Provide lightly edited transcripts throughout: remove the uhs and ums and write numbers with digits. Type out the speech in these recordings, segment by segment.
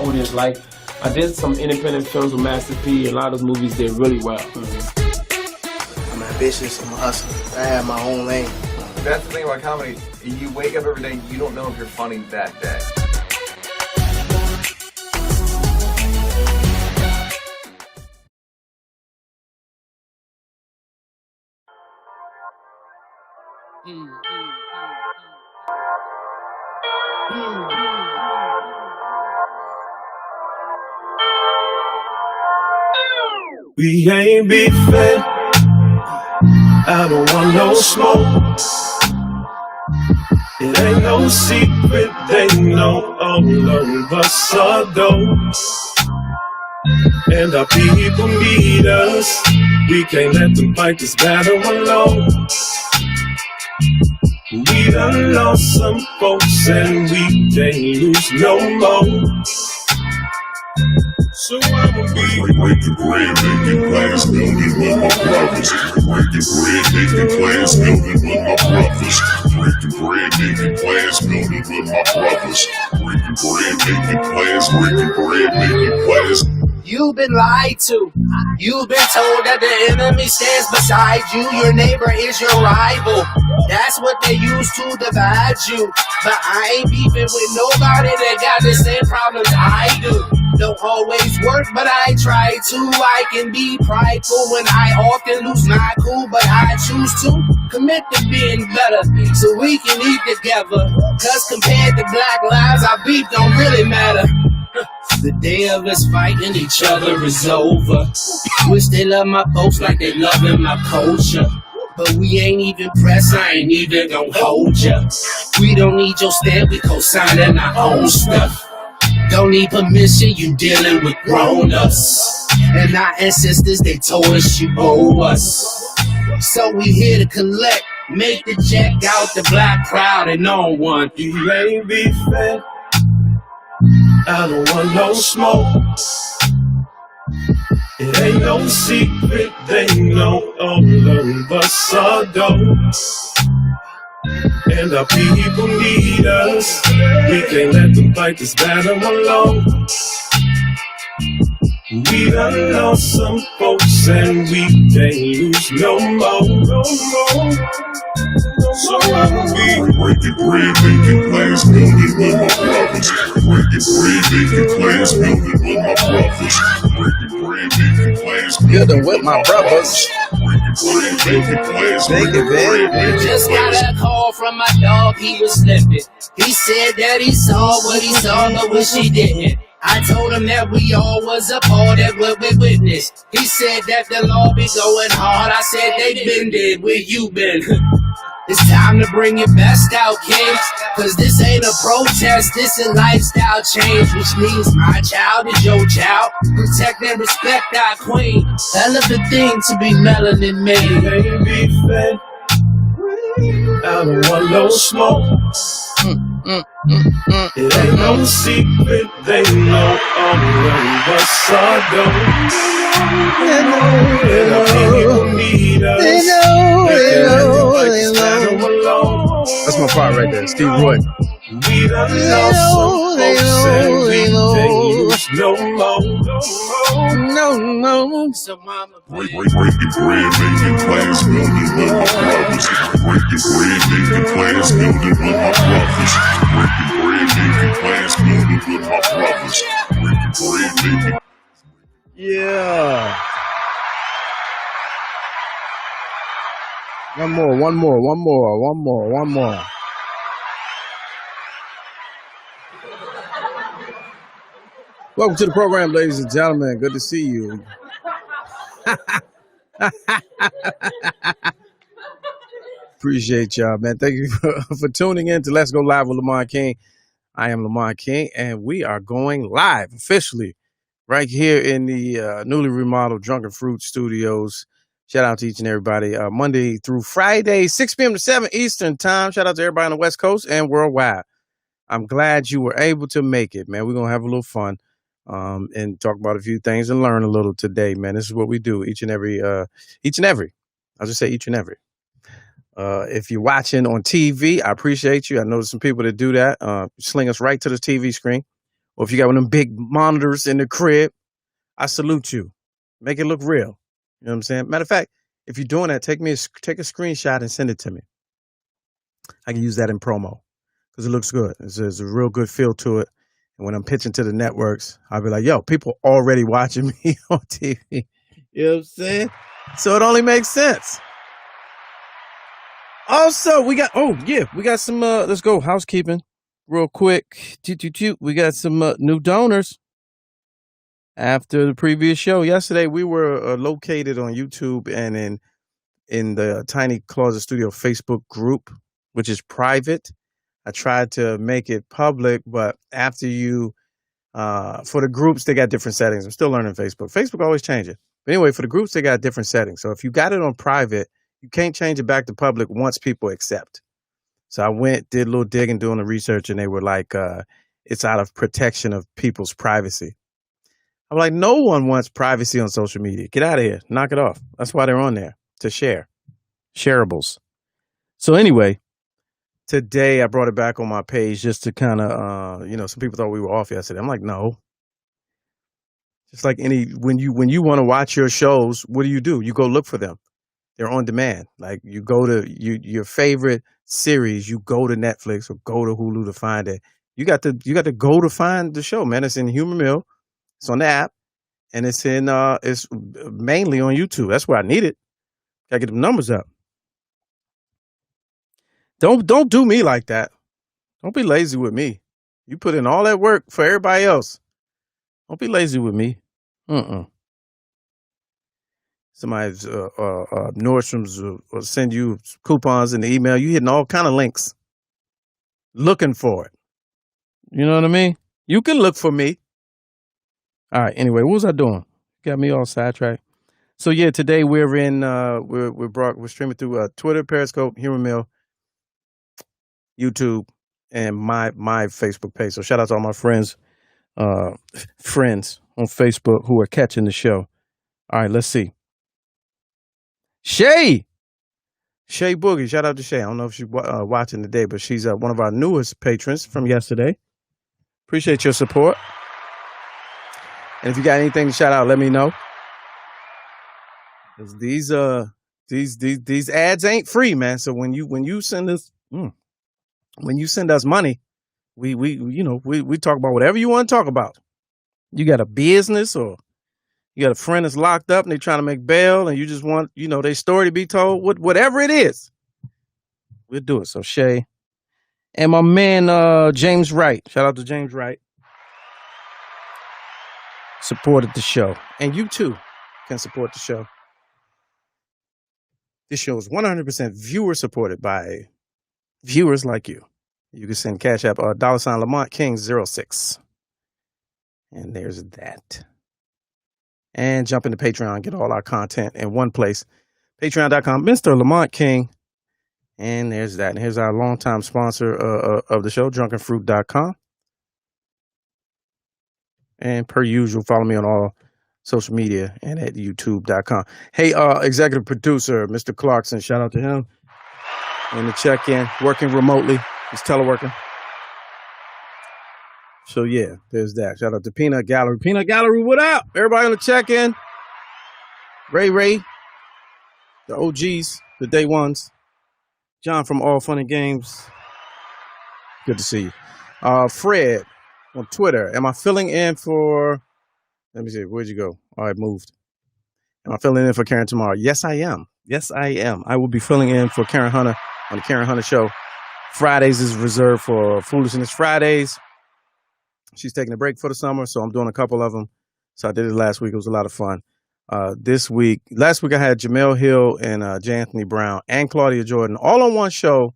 audience like. I did some independent films with Master P, and a lot of those movies did really well. I'm ambitious, I'm a hustler. I have my own lane. That's the thing about comedy. You wake up every day, you don't know if you're funny that day. We ain't beefing, I don't want no smoke. It ain't no secret, they know all of us are dope. And our people need us, we can't let them fight this battle alone. We done lost some folks and we can't lose no more. So I'ma be breaking bread, making plans, building with my brothers. Breaking bread, making plans, building with my brothers. Breaking bread, making plans, building with my brothers. Breaking bread, making plans, breaking bread, making plans. You've been lied to. You've been told that the enemy stands beside you. Your neighbor is your rival. That's what they use to divide you. But I ain't beefing with nobody that got the same problems I do. Don't always work, but I try to. I can be prideful when I often lose my cool, but I choose to commit to being better so we can eat together. Cause compared to black lives, our beef don't really matter. The day of us fighting each other is over. Wish they love my folks like they loving my culture. But we ain't even pressed, I ain't even gon' hold ya. We don't need your stamp, we co-signing our own stuff. Don't need permission, you dealing with grown-ups. And our ancestors, they told us you owe us. So we here to collect, make the check out the black crowd and on one. You ain't beefing, I don't want no smoke. It ain't no secret, they know all of us are dope. And our people need us, we can't let them fight this battle alone. We done lost some folks and we can't lose no more. So I'ma be breaking bread, making plans, building with my brothers. Breaking bread, making plans, building with my brothers. Breaking bread, making plans, building with my brothers. Breaking bread, making plans, breaking bread, making Just got a call from my dog, he was limping. He said that he saw what he saw, but wish he didn't. I told him that we all was a part of what we witnessed. He said that the law be going hard. I said they been dead, where you been? It's time to bring your best out, kids. Cause this ain't a protest, this a lifestyle change. Which means my child is your child. Protect and respect our queen. Hell of a thing to be melanin made. Baby fed, I don't want no smoke. It ain't no secret, they know all of us are dope. People need us. They know. That's my part right there, Steve Roy. We done lost some folks and we can't lose no more. So mama, Breaking bread, making plans, building with my brothers. Breaking bread, making plans, building with my brothers. Breaking bread, making plans, building with my brothers. Breaking bread, making. Yeah. One more. Welcome to the program, ladies and gentlemen. Good to see you. Appreciate y'all, man. Thank you for tuning in to Let's Go Live with Lamont King. I am Lamont King, and we are going live officially right here in the newly remodeled Drunken Fruit Studios. Shout out to each and everybody. Monday through Friday, 6 p.m. to 7 Eastern time. Shout out to everybody on the West Coast and worldwide. I'm glad you were able to make it, man. We're going to have a little fun and talk about a few things and learn a little today, man. This is what we do each and every. I'll just say each and every. If you're watching on TV, I appreciate you. I know there's some people that do that. Sling us right to the TV screen. or if you got one of them big monitors in the crib, I salute you. Make it look real. You know what I'm saying? Matter of fact, if you're doing that, take a screenshot and send it to me. I can use that in promo because it looks good. There's a real good feel to it. And when I'm pitching to the networks, I'll be like, yo, people already watching me on TV. You know what I'm saying? So it only makes sense. Also, we got some, let's go housekeeping real quick. We got some new donors after the previous show. Yesterday, we were located on YouTube and in the Tiny Closet Studio Facebook group, which is private. I tried to make it public, but after you, for the groups, they got different settings. I'm still learning Facebook. Facebook always changes. But anyway, for the groups, they got different settings. So if you got it on private, you can't change it back to public once people accept. So I did a little digging, doing the research, and they were like, it's out of protection of people's privacy. I'm like, no one wants privacy on social media. Get out of here. Knock it off. That's why they're on there, to share. Shareables. So anyway, today I brought it back on my page just to kind of, some people thought we were off yesterday. I'm like, no. Just like when you want to watch your shows, what do? You go look for them. They're on demand. Like you go to your favorite series, you go to Netflix or go to Hulu to find it. You got to go to find the show, man. It's in Humor Mill. It's on the app, and it's mainly on YouTube. That's where I need it. Gotta get the numbers up. Don't do me like that. Don't be lazy with me. You put in all that work for everybody else. Don't be lazy with me. Somebody's Nordstrom's will send you coupons in the email. You hitting all kind of links, looking for it. You know what I mean? You can look for me. All right. Anyway, what was I doing? Got me all sidetracked. So yeah, today we're in. We're streaming through Twitter, Periscope, Humor Mill, YouTube, and my Facebook page. So shout out to all my friends on Facebook who are catching the show. All right, let's see. Shay Boogie. Shout out to Shay. I don't know if she's watching today, but she's one of our newest patrons from yesterday. Appreciate your support. And if you got anything to shout out, let me know. These ads ain't free, man. So when you send us money, we talk about whatever you want to talk about. You got a business or you got a friend that's locked up and they're trying to make bail and you just want, their story to be told, whatever it is, we'll do it. So Shay and my man, James Wright, shout out to James Wright, supported the show. And you too can support the show. This show is 100% viewer supported by viewers like you. You can send Cash App, $ Lamont King 06. And there's that. And jump into Patreon, get all our content in one place. Patreon.com, Mr. Lamont King. And there's that. And here's our longtime sponsor of the show, drunkenfruit.com. And per usual, follow me on all social media and at youtube.com. Hey, executive producer, Mr. Clarkson, shout out to him. And the check-in, working remotely. He's teleworking. So, yeah, there's that. Shout out to Peanut Gallery. Peanut Gallery, what up? Everybody on the check-in. Ray, the OGs, the day ones. John from All Fun and Games. Good to see you. Fred on Twitter. Am I filling in for... Let me see. Where'd you go? Oh, it moved. Am I filling in for Karen tomorrow? Yes, I am. I will be filling in for Karen Hunter on the Karen Hunter Show. Fridays is reserved for Foolishness Fridays. She's taking a break for the summer, so I'm doing a couple of them. So I did it last week. It was a lot of fun. Last week I had Jamel Hill and J. Anthony Brown and Claudia Jordan all on one show.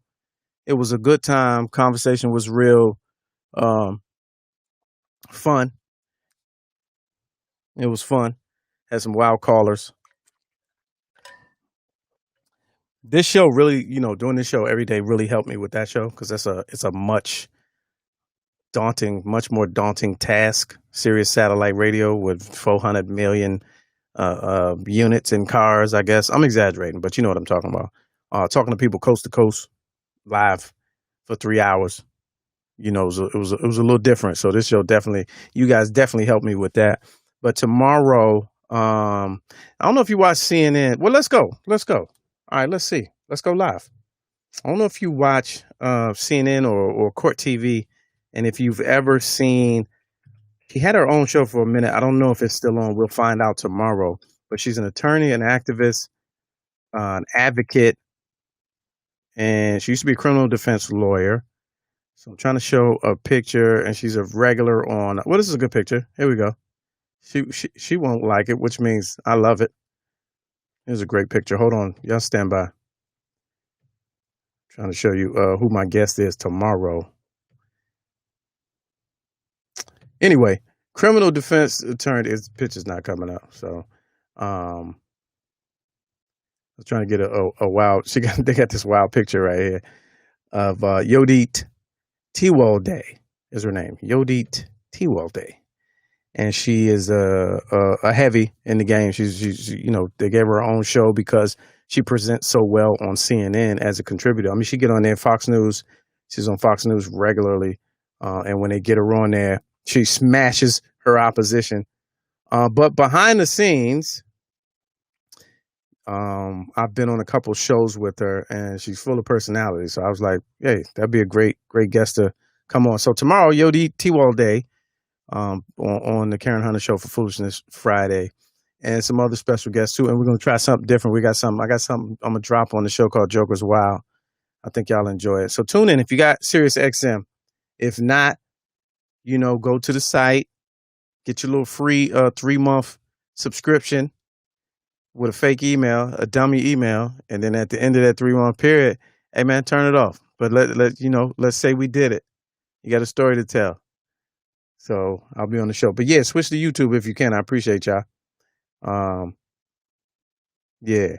It was a good time. Conversation was real fun. It was fun. Had some wild callers. This show really, doing this show every day really helped me with that show because it's a much more daunting task. Sirius satellite radio with 400 million units in cars, I guess. I'm exaggerating, but you know what I'm talking about. Talking to people coast to coast live for 3 hours. you know, it was a little different. So this show you guys definitely helped me with that. But tomorrow, I don't know if you watch CNN. Well, let's go. All right, let's see. Let's go live. I don't know if you watch CNN or Court TV, and if you've ever seen. She had her own show for a minute. I don't know if it's still on. We'll find out tomorrow. But she's an attorney, an activist, an advocate, and she used to be a criminal defense lawyer. So I'm trying to show a picture, and she's a regular on. Well, this is a good picture. Here we go. She won't like it, which means I love it. Here's a great picture. Hold on, y'all stand by. Trying to show you who my guest is tomorrow. Anyway, criminal defense attorney. His picture's not coming up, so I was trying to get a wild. They got this wild picture right here of Yodit Tewolde is her name. Yodit Tewolde, and she is a heavy in the game. She's you know, they gave her own show because she presents so well on CNN as a contributor. I mean, she get on there Fox News. She's on Fox News regularly, and when they get her on there, she smashes her opposition. But behind the scenes, I've been on a couple shows with her, and she's full of personality. So I was like, hey, that'd be a great guest to come on. So tomorrow, Yodi Tewolde on the Karen Hunter Show for Foolishness Friday, and some other special guests too. And we're gonna try something different. I got something I'm gonna drop on the show called Joker's Wild. I think y'all enjoy it. So tune in if you got Sirius XM. If not, you know, go to the site, get your little free 3-month subscription with a fake email, a dummy email, and then at the end of that 3-month period, hey man, turn it off. But let's say we did it. You got a story to tell. So I'll be on the show. But yeah, switch to YouTube if you can. I appreciate y'all. Yeah.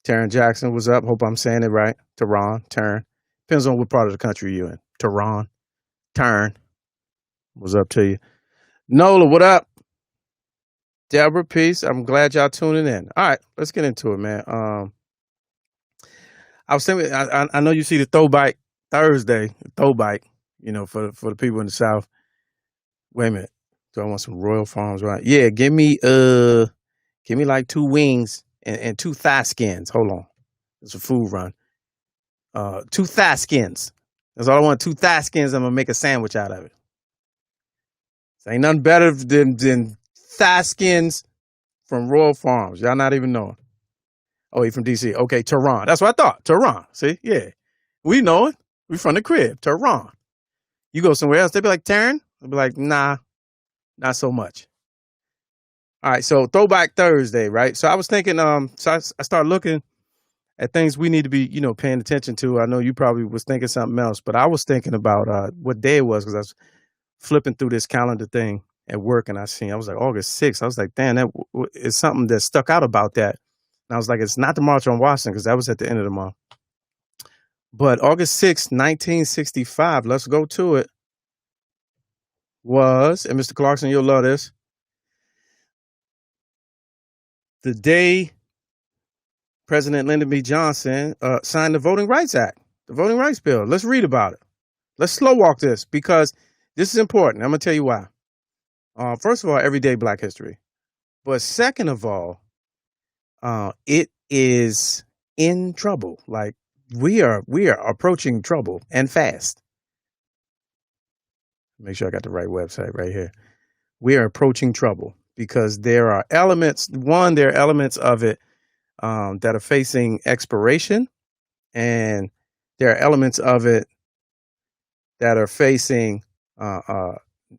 Taryn Jackson was up. Hope I'm saying it right. Taryn. Depends on what part of the country you're in. Taryn. What's up to you? Nola, what up? Deborah, peace. I'm glad y'all tuning in. All right, let's get into it, man. I was saying, I know you see the Throwbike Thursday, you know, for the people in the South. Wait a minute. Do I want some Royal Farms, right? Yeah, give me like 2 wings and 2 thigh skins. Hold on. It's a food run. 2 thigh skins. That's all I want. 2 thigh skins. I'm gonna make a sandwich out of it. Ain't nothing better than thigh skins from Royal Farms. Y'all not even knowing. Oh, he from DC. Okay, Tehran. That's what I thought. Tehran. See? Yeah. We know it. We from the crib. Tehran. You go somewhere else, they be like, Taryn? They'll be like, nah, not so much. All right, so Throwback Thursday, right? So I was thinking, so I started looking at things we need to be, you know, paying attention to. I know you probably was thinking something else, but I was thinking about what day it was because I was flipping through this calendar thing at work, and I was like August 6th. I was like, damn, that is something that stuck out about that. And I was like, it's not the March on Washington because that was at the end of the month. But August 6th, 1965, let's go to it, was, and Mr. Clarkson, you'll love this, the day President Lyndon B. Johnson signed the Voting Rights Act, the Voting Rights Bill. Let's read about it. Let's slow walk this because this is important. I'm going to tell you why. First of all, everyday Black history. But second of all, it is in trouble. Like we are approaching trouble and fast. Make sure I got the right website right here. We are approaching trouble because there are elements. One, there are elements of it that are facing expiration, and there are elements of it that are facing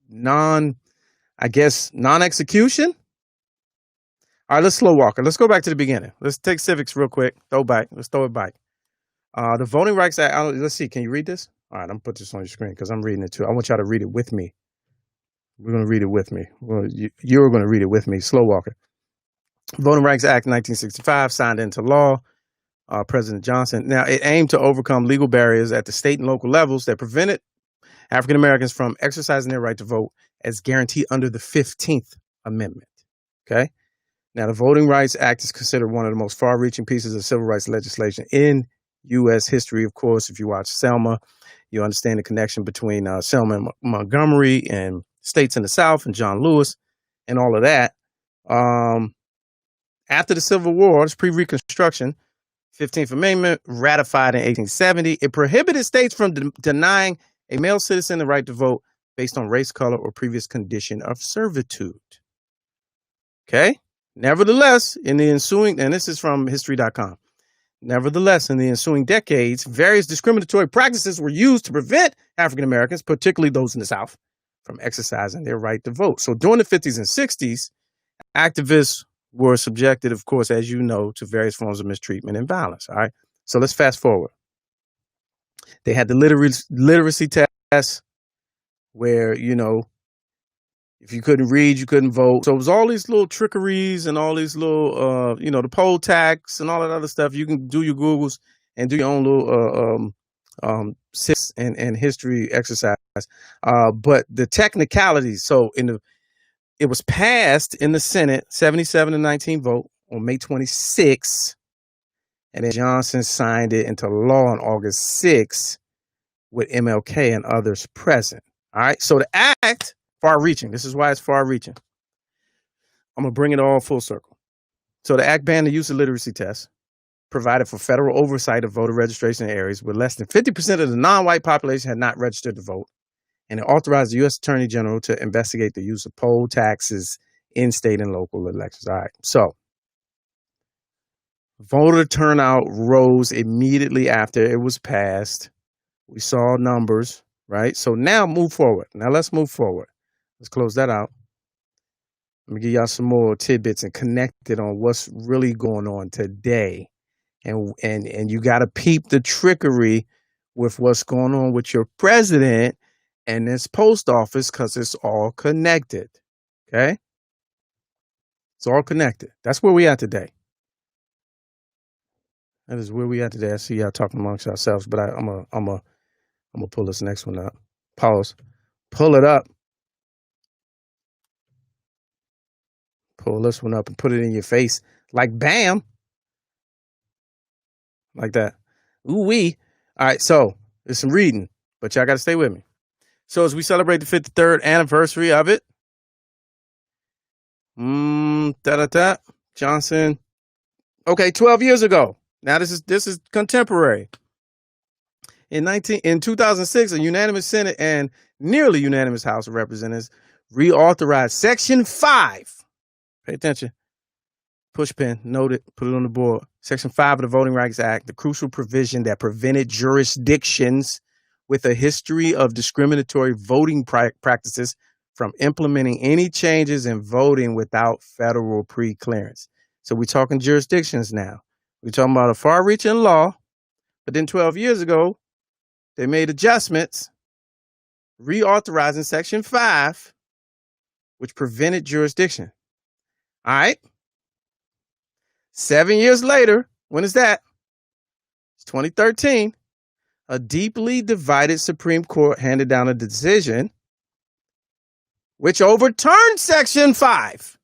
non-execution. All right, let's slow walk it. Let's go back to the beginning. Let's take civics real quick. Let's throw it back. The Voting Rights Act. Let's see. Can you read this? All right, I'm going to put this on your screen because I'm reading it too. I want y'all to read it with me. We're going to read it with me. Well, you're going to read it with me. Slow walker. Voting Rights Act 1965, signed into law. President Johnson. Now, it aimed to overcome legal barriers at the state and local levels that prevented African Americans from exercising their right to vote as guaranteed under the 15th Amendment. Okay. Now, the Voting Rights Act is considered one of the most far-reaching pieces of civil rights legislation in U.S. history. Of course, if you watch Selma, You understand the connection between Selma and Montgomery and states in the South and John Lewis and all of that. After the Civil War, it's pre-Reconstruction, 15th Amendment ratified in 1870. It prohibited states from denying a male citizen the right to vote based on race, color, or previous condition of servitude. Okay? Nevertheless, in the ensuing, and this is from history.com, nevertheless, in the ensuing decades, various discriminatory practices were used to prevent African Americans, particularly those in the South, from exercising their right to vote. So during the 50s and 60s, activists were subjected, of course, as you know, to various forms of mistreatment and violence. All right. So let's fast forward. They had the literacy test where, you know, if you couldn't read, you couldn't vote. So it was all these little trickeries and all these little, you know, the poll tax and all that other stuff. You can do your Googles and do your own little civics and history exercise. But the technicalities, so it was passed in the Senate, 77-19 vote on May 26, and then Johnson signed it into law on August 6 with MLK and others present. All right, so the act, far-reaching. This is why it's far-reaching. I'm going to bring it all full circle. So the act banned the use of literacy tests, provided for federal oversight of voter registration in areas where less than 50% of the non-white population had not registered to vote. And it authorized the U.S. Attorney General to investigate the use of poll taxes in state and local elections. All right. So voter turnout rose immediately after it was passed. We saw numbers, right? So now move forward. Now let's move forward. Let's close that out. Let me give y'all some more tidbits and connect it on what's really going on today. And you got to peep the trickery with what's going on with your president and this post office, because it's all connected. Okay? It's all connected. That's where we at today. That is where we at today. I see y'all talking amongst ourselves, but I'm gonna pull this next one up. Pause. Pull it up. Pull this one up and put it in your face like bam. Like that. Ooh-wee. All right, so there's some reading, but y'all got to stay with me. So as we celebrate the 53rd anniversary of it, Johnson. Okay, 12 years ago. Now this is contemporary. In 2006, a unanimous Senate and nearly unanimous House of Representatives reauthorized Section 5. Pay attention. Push pin, note it, put it on the board. Section 5 of the Voting Rights Act, the crucial provision that prevented jurisdictions with a history of discriminatory voting practices from implementing any changes in voting without federal pre-clearance. So we're talking jurisdictions now. We're talking about a far-reaching law, but then 12 years ago, they made adjustments, reauthorizing Section 5, which prevented jurisdiction. All right. 7 years later, when is that? It's 2013. A deeply divided Supreme Court handed down a decision which overturned Section 5.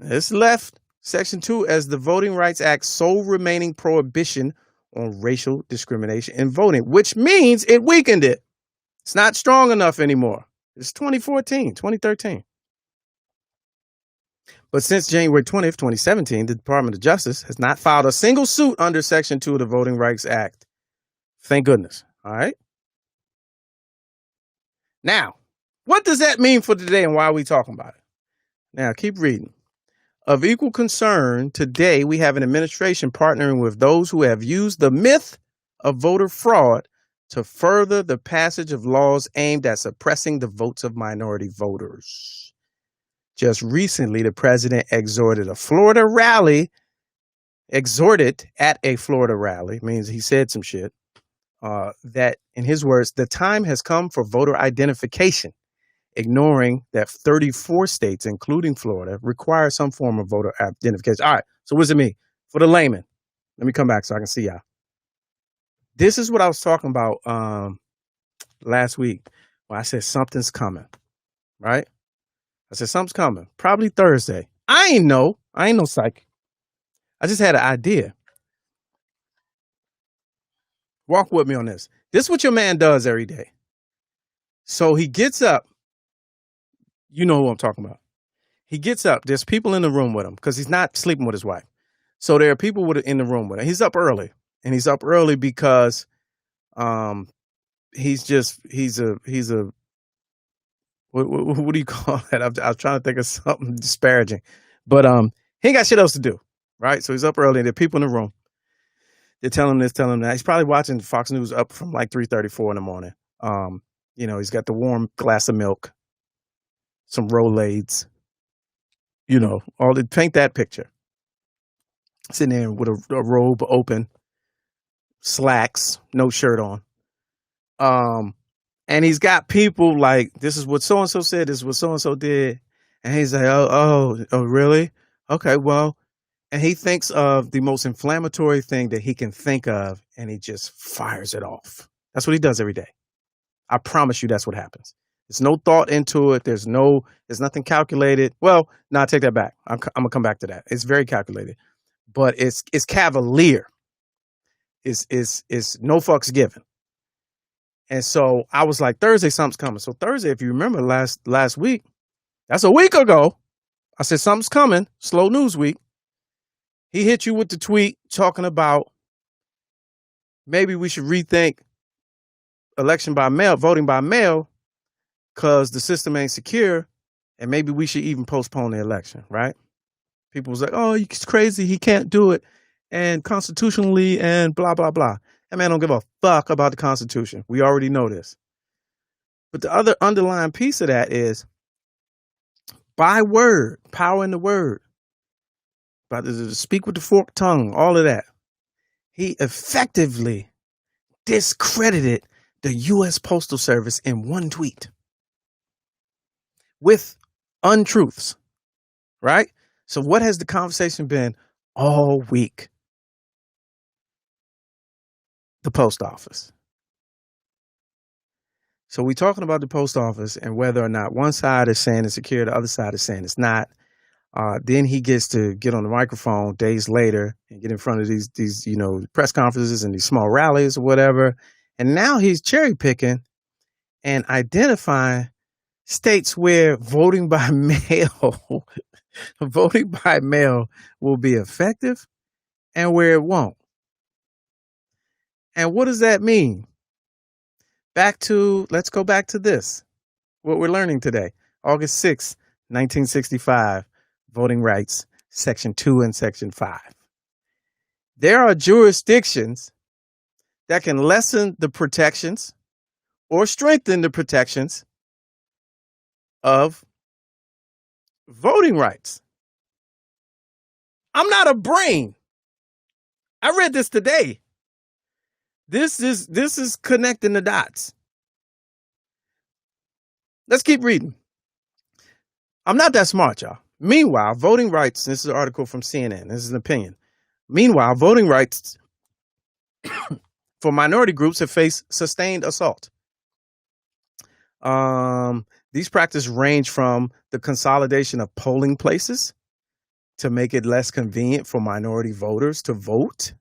This left Section 2 as the Voting Rights Act's sole remaining prohibition on racial discrimination in voting, which means it weakened it. It's not strong enough anymore. It's 2013. But since January 20th, 2017, the Department of Justice has not filed a single suit under Section 2 of the Voting Rights Act. Thank goodness. All right. Now, what does that mean for today and why are we talking about it? Now, keep reading. Of equal concern, today we have an administration partnering with those who have used the myth of voter fraud to further the passage of laws aimed at suppressing the votes of minority voters. Just recently, the president exhorted at a Florida rally, means he said some shit, that, in his words, the time has come for voter identification, ignoring that 34 states, including Florida, require some form of voter identification. All right, so what does it mean? For the layman, let me come back so I can see y'all. This is what I was talking about last week when I said something's coming, right? I said something's coming, probably Thursday. I ain't no psych. I just had an idea. Walk with me on this. This is what your man does every day. So he gets up. You know who I'm talking about. He gets up. There's people in the room with him because he's not sleeping with his wife. So there are people in the room with him. He's up early, and he's up early because he's a what do you call that? I was trying to think of something disparaging, but he ain't got shit else to do, right? So he's up early, and there are people in the room. They're telling him this, telling him that. He's probably watching Fox News up from like 3:34 in the morning. You know, he's got the warm glass of milk, some Rolaids, you know, paint that picture. Sitting there with a robe open, slacks, no shirt on. And he's got people like, this is what so-and-so said, this is what so-and-so did. And he's like, oh, really? Okay, well, and he thinks of the most inflammatory thing that he can think of, and he just fires it off. That's what he does every day. I promise you that's what happens. There's no thought into it. There's nothing calculated. Well, no, I take that back. I'm going to come back to that. It's very calculated, but it's cavalier. It's no fucks given. And so I was like, Thursday, something's coming. So Thursday, if you remember last week, that's a week ago, I said, something's coming, slow news week. He hit you with the tweet talking about maybe we should rethink voting by mail, because the system ain't secure, and maybe we should even postpone the election, right? People was like, oh, it's crazy, he can't do it, and constitutionally, and blah, blah, blah. That man don't give a fuck about the Constitution. We already know this. But the other underlying piece of that is, by word, power in the word, by the speak with the forked tongue, all of that, he effectively discredited the U.S. Postal Service in one tweet with untruths, right? So what has the conversation been all week? The post office. So we're talking about the post office and whether or not one side is saying it's secure, the other side is saying it's not. Then he gets to get on the microphone days later and get in front of these press conferences and these small rallies or whatever. And now he's cherry picking and identifying states where voting by mail will be effective and where it won't. And what does that mean? Let's go back to this. What we're learning today, August 6, 1965, voting rights, section 2 and section 5. There are jurisdictions that can lessen the protections or strengthen the protections of voting rights. I'm not a brain. I read this today. This is connecting the dots. Let's keep reading. I'm not that smart, y'all. Meanwhile, voting rights, this is an article from CNN. This is an opinion. Meanwhile, voting rights for minority groups have faced sustained assault. These practices range from the consolidation of polling places to make it less convenient for minority voters to vote.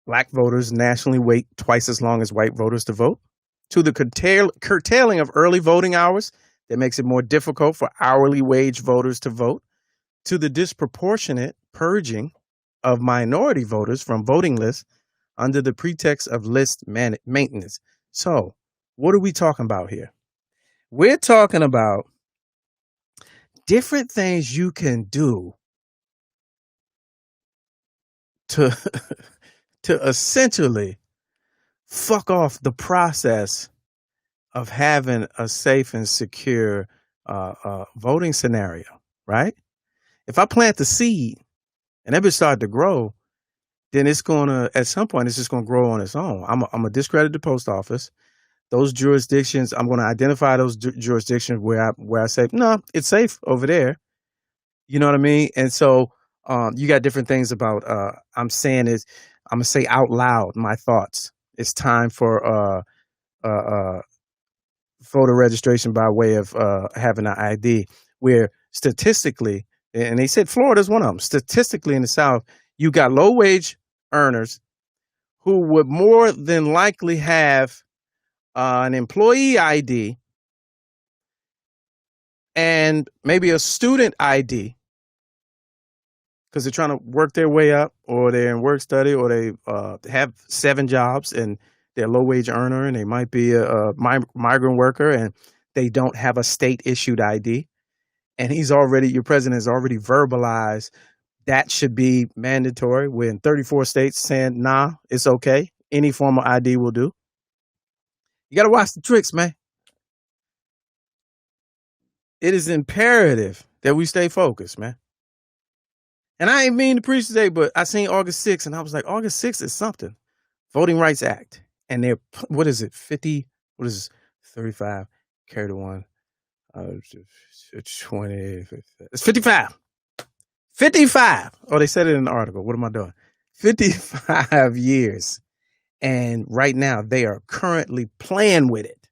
Black voters nationally wait twice as long as white voters to vote, to the curtailing of early voting hours that makes it more difficult for hourly wage voters to vote, to the disproportionate purging of minority voters from voting lists under the pretext of list maintenance. So, what are we talking about here? We're talking about different things you can do to essentially fuck off the process of having a safe and secure voting scenario, right? If I plant the seed and it start to grow, then it's at some point, it's just gonna grow on its own. I'm gonna discredit the post office. Those jurisdictions, I'm gonna identify those jurisdictions where I say, no, it's safe over there. You know what I mean? And so you got different things about, I'm gonna say out loud my thoughts. It's time for voter registration by way of having an ID, where statistically, and they said Florida's one of them, statistically in the South, you got low wage earners who would more than likely have an employee ID and maybe a student ID because they're trying to work their way up, or they're in work study, or they have 7 jobs and they're a low-wage earner, and they might be a migrant worker, and they don't have a state-issued ID. And your president has already verbalized that should be mandatory. We're in 34 states saying, nah, it's okay. Any form of ID will do. You got to watch the tricks, man. It is imperative that we stay focused, man. And I ain't mean to preach today, but I seen August 6th, and I was like, August 6th is something. Voting Rights Act. And they're, what is it, 50? What is this? 35, carry the 1. 20. It's 55. 55. Oh, they said it in the article. What am I doing? 55 years. And right now, they are currently playing with it,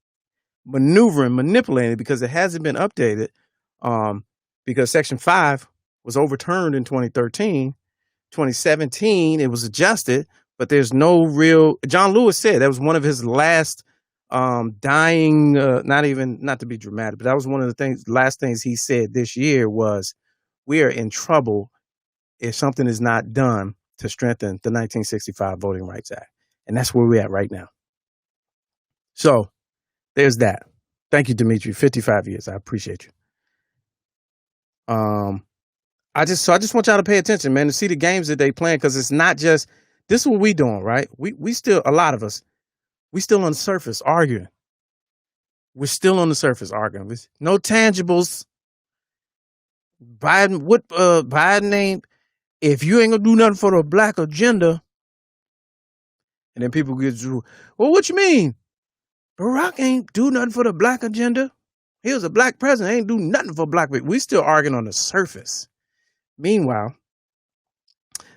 maneuvering, manipulating it, because it hasn't been updated. Because Section 5 was overturned in 2013. 2017, it was adjusted, but there's no real. John Lewis said that was one of his last dying, not to be dramatic, but that was one of the last things he said this year was, we are in trouble if something is not done to strengthen the 1965 Voting Rights Act. And that's where we're at right now. So there's that. Thank you, Dimitri. 55 years. I appreciate you. I just want y'all to pay attention, man, to see the games that they playing, because it's not just, this is what we doing, right? We still, a lot of us, we still on the surface arguing. We're still on the surface arguing with no tangibles. Biden ain't, if you ain't gonna do nothing for the black agenda, and then people get through, well, what you mean? Barack ain't do nothing for the black agenda. He was a black president, ain't do nothing for black people. We still arguing on the surface. Meanwhile,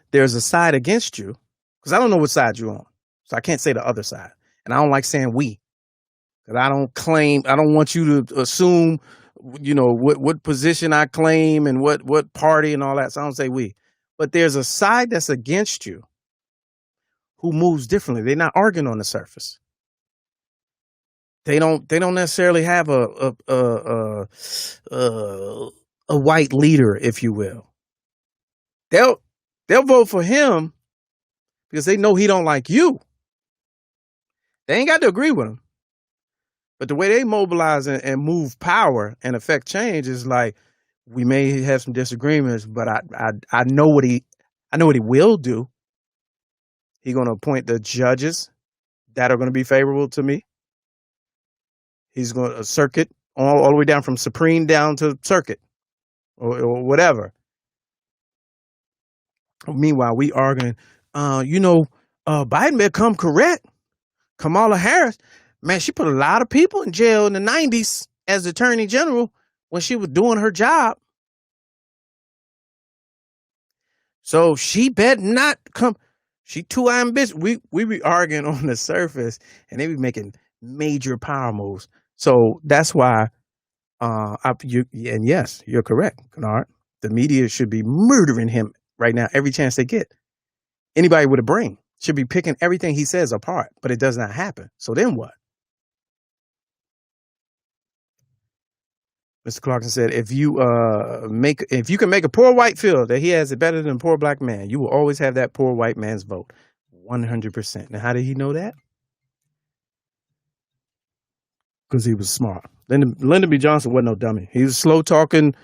there's a side against you, because I don't know what side you're on. So I can't say the other side. And I don't like saying we. Because I don't want you to assume, what position I claim and what party and all that. So I don't say we. But there's a side that's against you who moves differently. They're not arguing on the surface. They don't necessarily have a white leader, if you will. They'll vote for him because they know he don't like you. They ain't got to agree with him. But the way they mobilize and move power and affect change is like, we may have some disagreements, but I know what he will do. He's going to appoint the judges that are going to be favorable to me. He's going to circuit all the way down from Supreme down to circuit or whatever. Meanwhile, we arguing, Biden better come correct. Kamala Harris, man, she put a lot of people in jail in the 90s as Attorney General when she was doing her job. So she better not come. She too ambitious. We be arguing on the surface, and they be making major power moves. So that's why, and yes, you're correct, Kennard. The media should be murdering him right now every chance they get. Anybody with a brain should be picking everything he says apart, but it does not happen. So then what? Mr. Clarkson said, if you can make a poor white feel that he has it better than a poor black man, you will always have that poor white man's vote. 100%. Now, how did he know that? Because he was smart. Lyndon B. Johnson wasn't no dummy. He was slow-talking,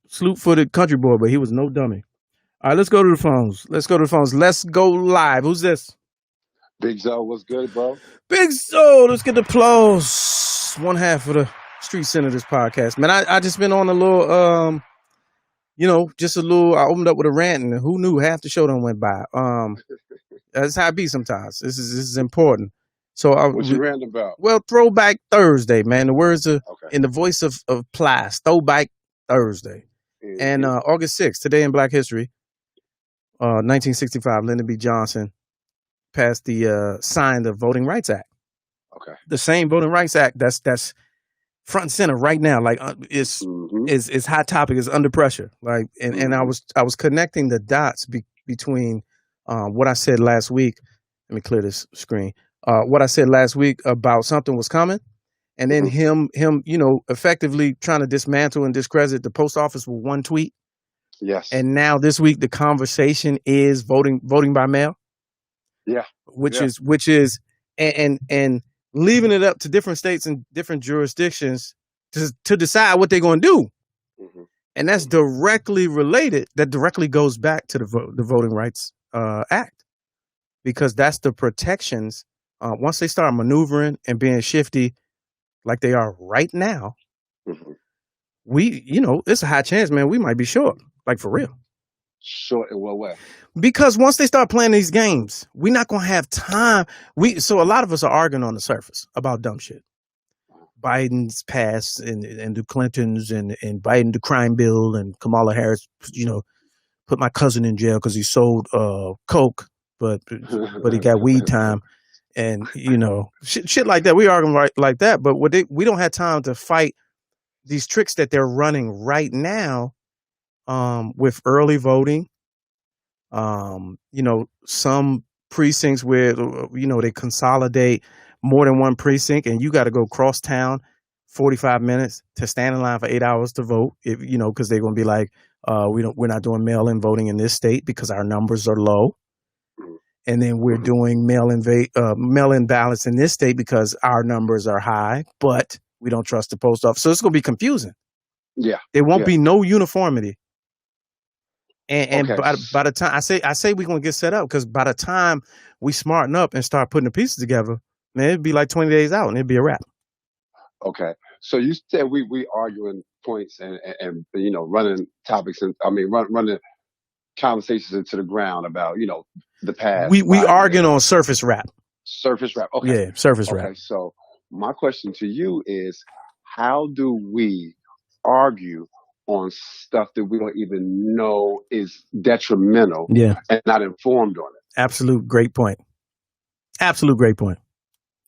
sloop-footed country boy, but he was no dummy. All right, let's go to the phones. Let's go live. Who's this? Big Zo, what's good, bro? Big Zo, let's get the applause. One half of the Street Senators podcast. Man, I just been on a little, I opened up with a rant, and who knew half the show done went by. That's how it be sometimes. This is important. So what you ranting about? Well, Throwbike Thursday, man. The words are in the voice of Plies. Throwbike Thursday. Mm-hmm. And August 6th, today in Black History, 1965, Lyndon B. Johnson signed the Voting Rights Act. Okay. The same Voting Rights Act that's front and center right now. Like is hot topic, is under pressure. Like and I was connecting the dots between what I said last week Let me clear this screen. What I said last week about something was coming, and then him, effectively trying to dismantle and discredit the post office with one tweet. Yes. And now this week the conversation is voting by mail. Yeah. Which is and leaving it up to different states and different jurisdictions to decide what they're going to do. Mm-hmm. And that's directly related. That directly goes back to the Voting Rights Act, because that's the protections. Once they start maneuvering and being shifty like they are right now, it's a high chance, man, we might be short, like for real. Short in what way? Because once they start playing these games, we're not going to have time. So a lot of us are arguing on the surface about dumb shit. Biden's pass and the Clintons and Biden, the crime bill, and Kamala Harris, put my cousin in jail because he sold coke, but he got weed time. And, shit like that. We argue like that. But we don't have time to fight these tricks that they're running right now with early voting. Some precincts where, they consolidate more than one precinct and you got to go cross town 45 minutes to stand in line for 8 hours to vote. Because they're going to be like, we're not doing mail-in voting in this state because our numbers are low. And then we're doing mail-in ballots in this state because our numbers are high, but we don't trust the post office. So it's going to be confusing. Yeah. There won't be no uniformity. And by the time I say we're going to get set up, because by the time we smarten up and start putting the pieces together, man, it'd be like 20 days out and it'd be a wrap. Okay. So you said we arguing points and running topics and running conversations into the ground about, the past. We arguing on surface rap. Surface rap. Okay. Yeah, surface rap. Okay. So my question to you is, how do we argue on stuff that we don't even know is detrimental and not informed on it? Absolute great point.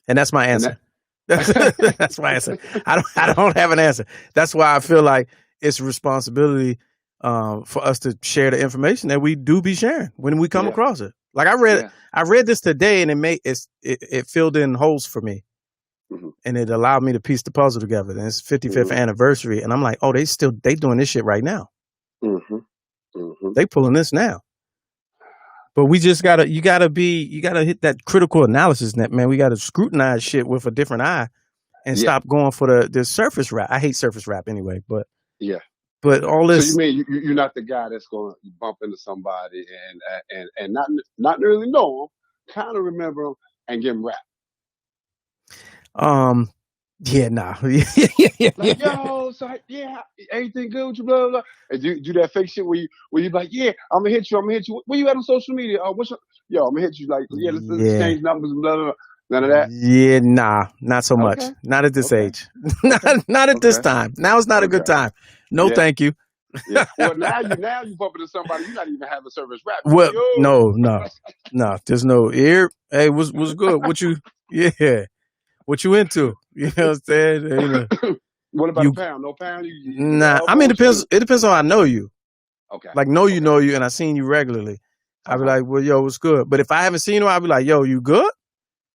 And that's my answer. That's my answer. I don't have an answer. That's why I feel like it's a responsibility for us to share the information that we do be sharing when we come across it. Like I read this today and it filled in holes for me. And it allowed me to piece the puzzle together. And it's 55th anniversary. And I'm like, oh, they doing this shit right now. They pulling this now. But we just you gotta hit that critical analysis net, man. We gotta scrutinize shit with a different eye and stop going for the surface rap. I hate surface rap anyway, but but all this. So you mean you're not the guy that's gonna bump into somebody and not really know them, kind of remember them and give them rap? Yeah, nah. Like, yo, so everything good with you, blah, blah, blah. And do that fake shit where you like, I'm gonna hit you. Where you at on social media? I'm gonna hit you. Like, let's exchange numbers, blah, blah, blah. None of that? Yeah, nah, not so much. Not at this age. not at this time. Now it's not a good time. No, thank you. Well, now you bump into somebody, you're not even having service rap. Well, no. There's no ear. Hey, what's good? What you into? You know what I'm saying? What about a pound? No pound? Nah, I mean, it depends on how I know you. Okay. Like, know you, and I seen you regularly. I'll be like, well, yo, what's good? But if I haven't seen you, I'll be like, yo, you good?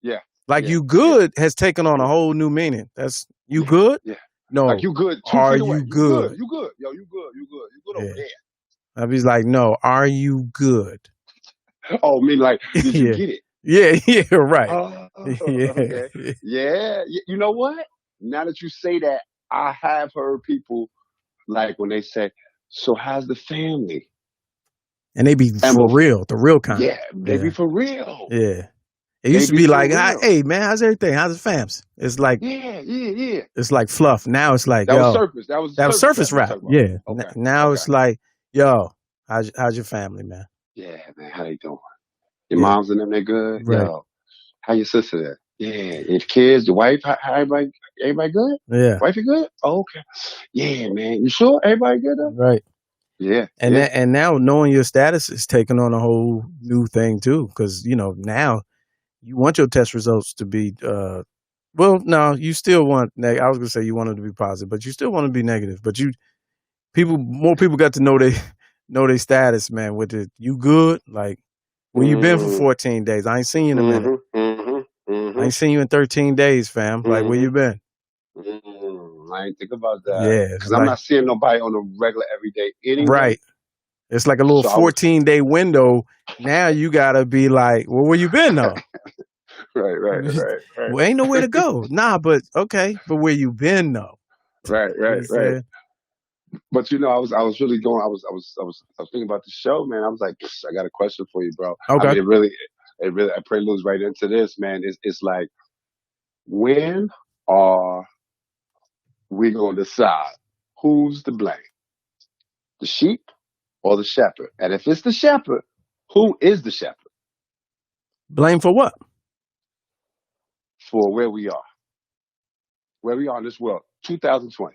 Yeah. Like, you good has taken on a whole new meaning. That's, you good? Yeah. No. Like, you good? Are you good? You good. Yo, you good. You good over there. I'll be like, no, are you good? Oh, me like, did you get it? Yeah, right. Okay. Yeah. You know what? Now that you say that, I have heard people, like, when they say, so how's the family? And they be for real, the real kind. Yeah, they be for real. Yeah. It used to be like, hey, man, how's everything? How's the fams? It's like, yeah. It's like fluff. Now it's like, that was surface. That was surface rap. Yeah. Okay. Now it's like, yo, how's your family, man? Yeah, man, how they doing? Your moms and them, they good? Right. Yo, how your sister there? Yeah. Your kids, your wife, how everybody good? Yeah. Wifey good? Oh, okay. Yeah, man. You sure? Everybody good though? Right. Yeah. And now knowing your status is taking on a whole new thing too. Cause now you want your test results to be, no, you still want, I was gonna say you want them to be positive, but you still want to be negative. But more people got to know their status, man, with it. You good? Like, Where you been for 14 days? I ain't seen you in a minute. I ain't seen you in 13 days, fam. Like, where you been? I ain't think about that. Yeah. Because I'm not seeing nobody on a regular everyday anyway. Right. It's like a little 14-day window. Now you got to be like, well, where you been, though? Right. Well, ain't nowhere to go. Nah, but okay. But where you been, though? Right. But you know, I was really going. I was thinking about the show, man. I was like, I got a question for you, bro. Okay. I mean, it really, I preludes right into this, man. It's like, when are we gonna decide who's to blame, the sheep or the shepherd? And if it's the shepherd, who is the shepherd? Blame for what? For where we are in this world, 2020.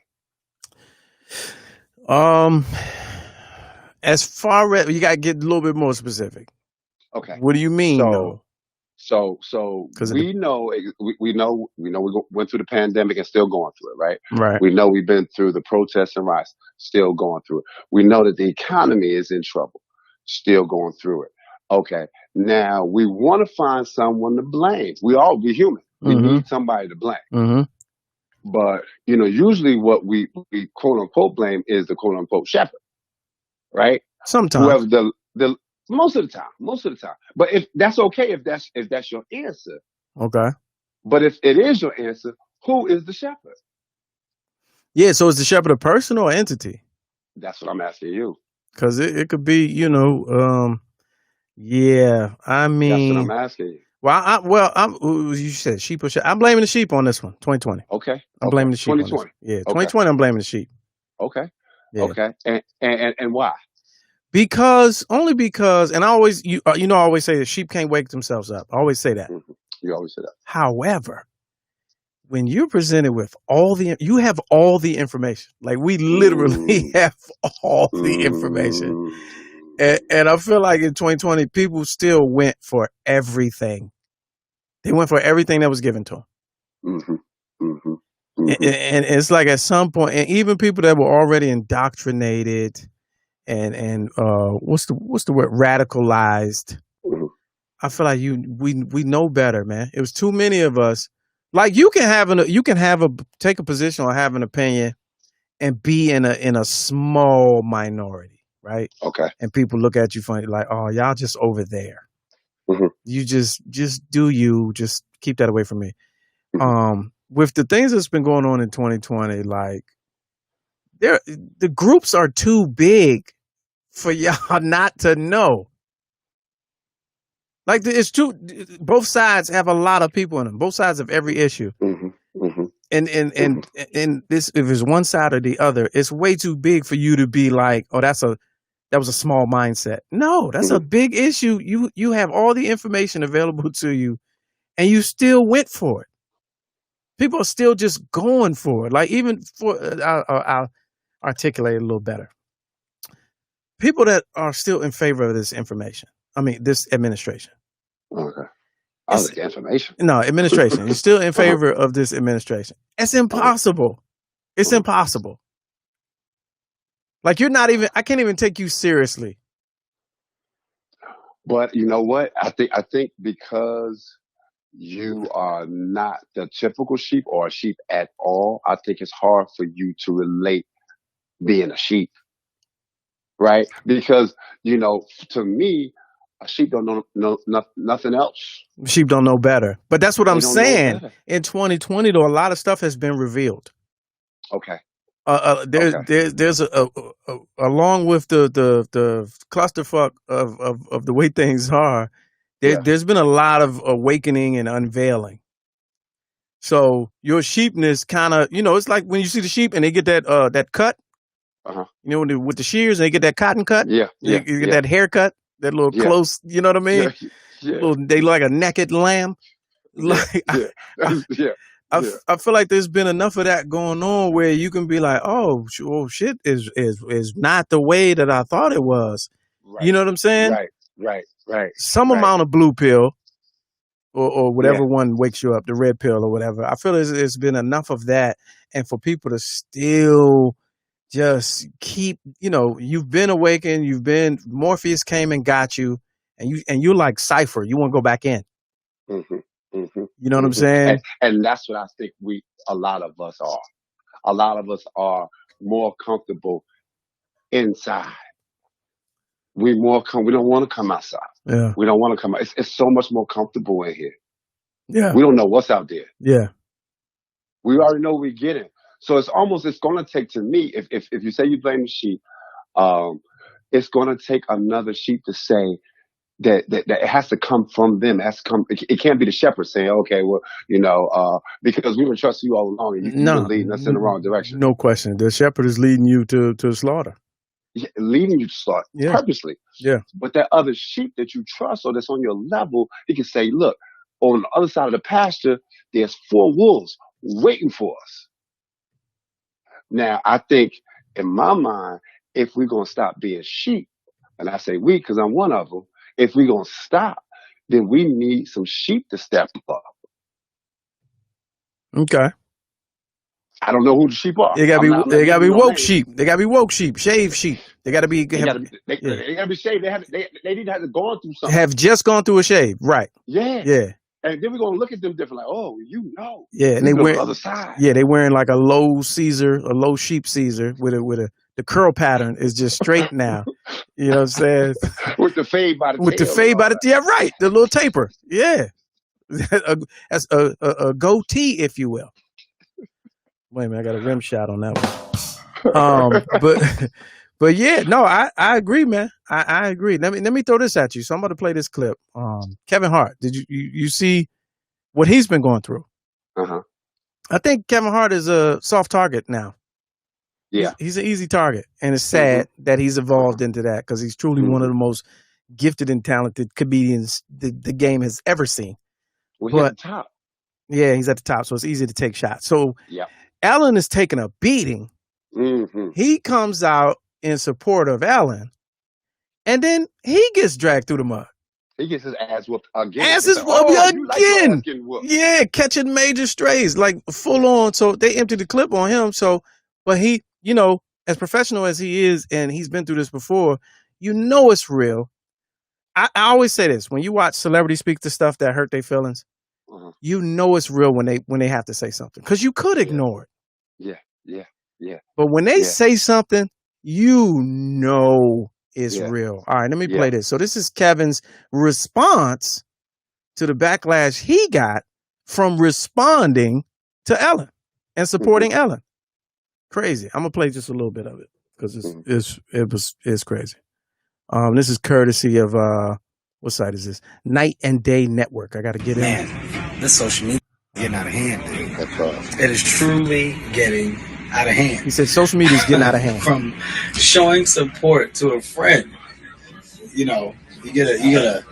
As far as you got to get a little bit more specific. Okay. What do you mean? Though? So we know we went through the pandemic and still going through it, right? Right. We know we've been through the protests and riots, still going through it. We know that the economy is in trouble, still going through it. Okay. Now we want to find someone to blame. We human. We need somebody to blame. But you know, usually what we quote unquote blame is the quote unquote shepherd, right? Sometimes. Whoever the most of the time. But if that's okay, if that's your answer. Okay. But if it is your answer, who is the shepherd? Yeah, so is the shepherd a person or entity? That's what I'm asking you. Because it could be, you know, yeah. I mean, that's what I'm asking you. Well, you said sheep or shepherd. I'm blaming the sheep on this one, 2020. Okay. I'm blaming the sheep. 2020. Yeah, 2020. I'm blaming the sheep. Okay. Yeah. Okay. And why? Because, and I always, I always say that sheep can't wake themselves up. I always say that. You always say that. However, when you're presented with you have all the information. Like, we literally have all the information. And I feel like in 2020, people still went for everything. They went for everything that was given to them. And it's like at some point, and even people that were already indoctrinated and what's the word, radicalized. I feel like we know better, man. It was too many of us. Like, you can take a position or have an opinion and be in a small minority, right? Okay. And people look at you funny, like, oh, y'all just over there. You just just keep that away from me. With the things that's been going on in 2020, like, the groups are too big for y'all not to know. Like, it's too. Both sides have a lot of people in them. Both sides of every issue. And this, if it's one side or the other, it's way too big for you to be like, oh, that was a small mindset. No, that's a big issue. You have all the information available to you, and you still went for it. People are still just going for it. Like, even for I'll articulate it a little better. People that are still in favor of this administration. Okay. I like information. No, administration. You're still in favor of this administration. It's impossible. It's impossible. Like, I can't even take you seriously. But you know what? I think because you are not the typical sheep or a sheep at all, I think it's hard for you to relate being a sheep. Right? Because, you know, to me, a sheep don't know nothing else. Sheep don't know better. But that's what I'm saying. In 2020, though, a lot of stuff has been revealed. Okay. There's along with the clusterfuck of the way things are, there's been a lot of awakening and unveiling. So your sheepness kind of, it's like when you see the sheep and they get that cut. With the shears, and they get that cotton cut. You get that haircut, that little close. You know what I mean? They look like a naked lamb. I feel like there's been enough of that going on where you can be like, oh shit is not the way that I thought it was. Right. You know what I'm saying? Right. Some amount of blue pill or whatever one wakes you up, the red pill or whatever. I feel it's been enough of that, and for people to still just keep, you've been awakened, Morpheus came and got you, and you like Cypher. You want to go back in. You know what I'm saying? And that's what I think a lot of us are. A lot of us are more comfortable inside. We don't want to come outside. Yeah. We don't want to come out. It's so much more comfortable in here. Yeah. We don't know what's out there. Yeah. We already know we're getting. So it's going to take, to me, if you say you blame the sheep, it's going to take another sheep to say that it has to come from them. It has to come. It can't be the shepherd saying, okay, well, because we were trusting you all along and you've been leading us in the wrong direction. No question. The shepherd is leading you to slaughter. Yeah, leading you to slaughter purposely. Yeah. But that other sheep that you trust or that's on your level, he can say, look, on the other side of the pasture, there's 4 wolves waiting for us. Now, I think in my mind, if we're going to stop being sheep, and I say we because I'm one of them, if we're going to stop, then we need some sheep to step up. Okay. I don't know who the sheep are. They gotta be woke sheep. They gotta be woke sheep, shave sheep. They gotta be. They gotta be shaved. They need to have gone through something. Have just gone through a shave, right? Yeah. Yeah. And then we're gonna look at them different, like, oh, Yeah, and they wear the other side. Yeah, they wearing like a low sheep Caesar with the curl pattern is just straight now. You know what I'm saying? With the fade by the tail. With the fade by the tail, right? The little taper. Yeah, that's a goatee, if you will. Wait a minute, I got a rim shot on that one. But yeah, no, I agree, man. I agree. Let me throw this at you. So I'm about to play this clip. Kevin Hart, did you see what he's been going through? Uh-huh. I think Kevin Hart is a soft target now. Yeah. He's an easy target. And it's sad that he's evolved into that because he's truly one of the most gifted and talented comedians the game has ever seen. Well, he's at the top. Yeah, he's at the top, so it's easy to take shots. So yeah. Ellen is taking a beating. He comes out in support of Ellen, and then he gets dragged through the mud. He gets his ass whooped again. Again. Yeah, catching major strays, like full on. So they emptied the clip on him. So, but he, as professional as he is, and he's been through this before, it's real. I always say this, when you watch celebrities speak to stuff that hurt their feelings, it's real when they have to say something, because you could ignore it. Yeah. But when they say something, it's real. All right, let me play this. So this is Kevin's response to the backlash he got from responding to Ellen and supporting Ellen. Crazy. I'm gonna play just a little bit of it because it's crazy. This is courtesy of what site is this? Night and Day Network. I got to get in. Man, this social media is getting out of hand, dude. It is truly getting out of hand. He said social media is getting out of hand. From showing support to a friend, you get a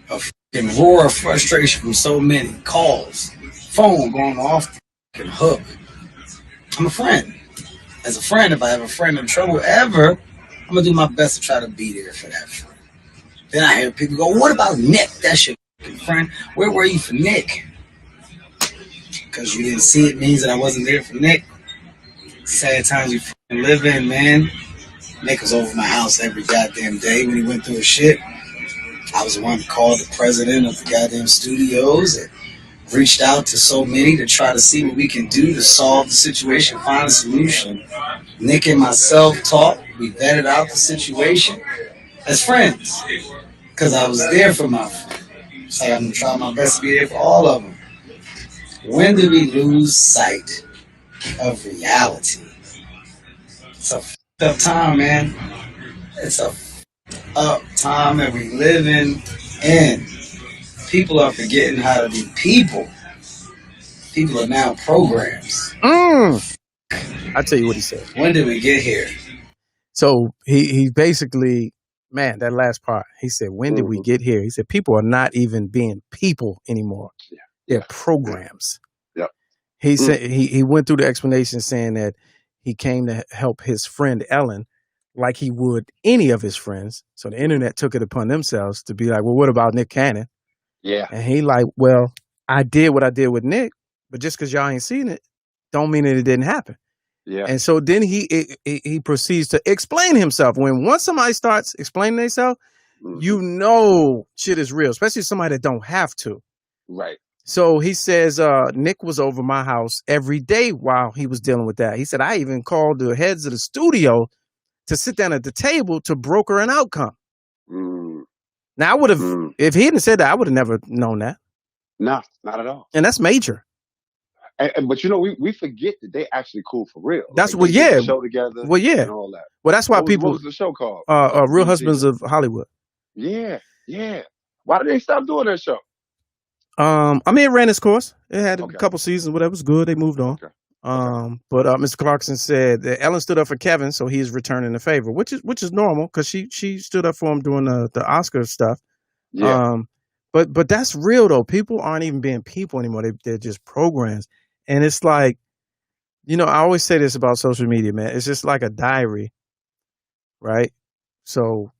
fucking roar of frustration from so many calls, phone going off the hook. I'm a friend. As a friend, if I have a friend in trouble ever, I'm gonna do my best to try to be there for that friend. Then I hear people go, "What about Nick? That's your friend. Where were you for Nick?" Because you didn't see it means that I wasn't there for Nick. Sad times you live in, man. Nick was over my house every goddamn day when he went through his shit. I was the one who called the president of the goddamn studios and reached out to so many to try to see what we can do to solve the situation, find a solution. Nick and myself talked. We vetted out the situation as friends because I was there for my friends. So I'm going to try my best to be there for all of them. When do we lose sight of reality? It's a f***ed up time, man. It's a f***ed up time that we living in. People are forgetting how to be people. People are now programs. I tell you what he said. When did we get here? So he basically, man, that last part, he said, when did we get here? He said, people are not even being people anymore. They're programs. He said he went through the explanation saying that he came to help his friend Ellen like he would any of his friends. So the internet took it upon themselves to be like, well, what about Nick Cannon? Yeah. And he like, well, I did what I did with Nick, but just because y'all ain't seen it, don't mean that it didn't happen. Yeah. And so then he proceeds to explain himself. Once somebody starts explaining themselves, you know shit is real, especially somebody that don't have to. Right. So he says, Nick was over my house every day while he was dealing with that. He said, I even called the heads of the studio to sit down at the table to broker an outcome. Now, I would have, if he hadn't said that, I would have never known that. No, not at all. And that's major. But you know, we forget that they actually cool for real. That's like, what, yeah. The show together. Well, yeah. And all that. Well, that's why people. What was the show called? Real Husbands of Hollywood. Yeah, yeah. Why did they stop doing that show? I mean, it ran its course. It had a couple seasons, whatever was good. They moved on. Okay. But Mr. Clarkson said that Ellen stood up for Kevin, so he's returning the favor, which is normal because she stood up for him doing the Oscar stuff. Yeah. But that's real though. People aren't even being people anymore. They're just programs, and it's like, you know, I always say this about social media, man. It's just like a diary, right? So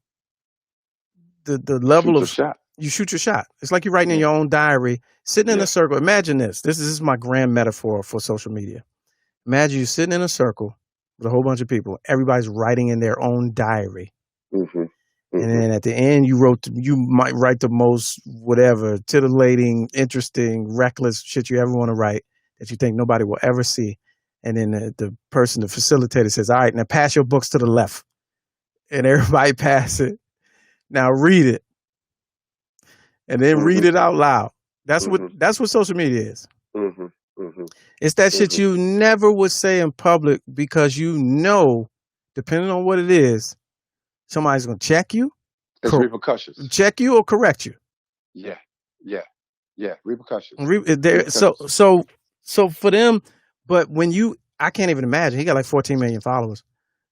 the level of you shoot your shot. It's like you're writing in your own diary, sitting in a circle. Imagine this. This is my grand metaphor for social media. Imagine you sitting in a circle with a whole bunch of people. Everybody's writing in their own diary. And then at the end, you might write the most whatever, titillating, interesting, reckless shit you ever want to write that you think nobody will ever see. And then the person, the facilitator says, all right, now pass your books to the left. And everybody pass it. Now read it. And then read it out loud. That's what social media is. It's that shit you never would say in public because you know, depending on what it is, somebody's gonna check you. There's repercussions. Check you or correct you. Yeah. Repercussions. So for them, but when I can't even imagine. He got like 14 million followers.